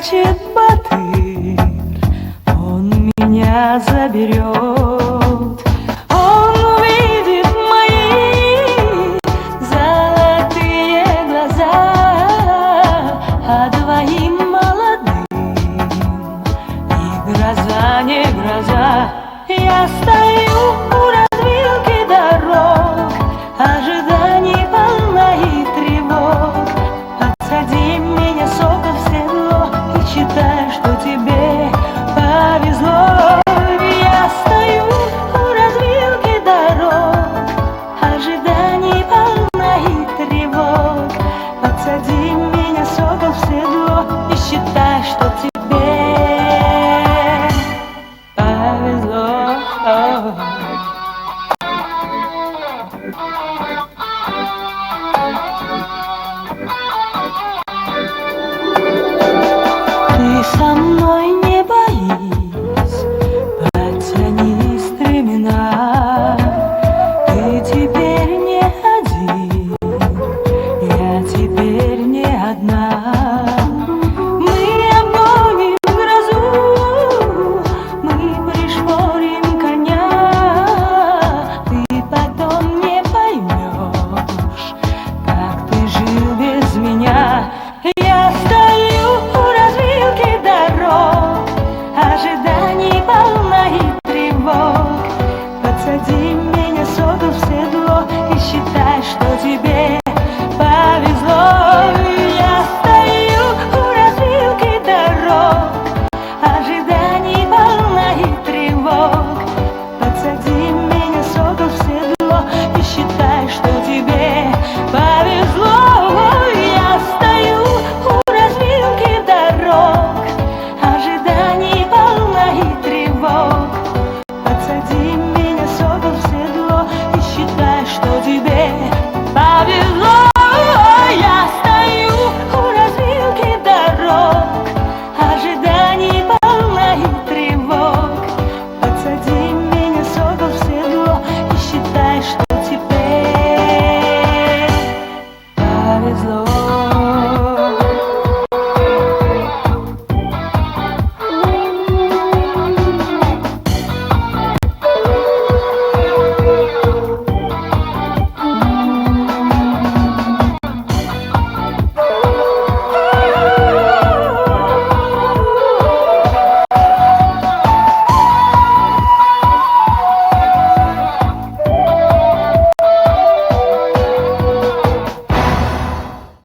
скачет батыр, он меня заберет. Он увидит мои золотые глаза, а двоим молодым ни гроза, ни гроза. Я стою у развилки дорог, ожиданий полна и тревог. Подсади меня, сокол, в седло и считай, что тебе повезло. Я стою у развилки дорог, ожиданий полна и тревог. Подсади меня, сокол, в седло и считай, что тебе повезло. Ты со мной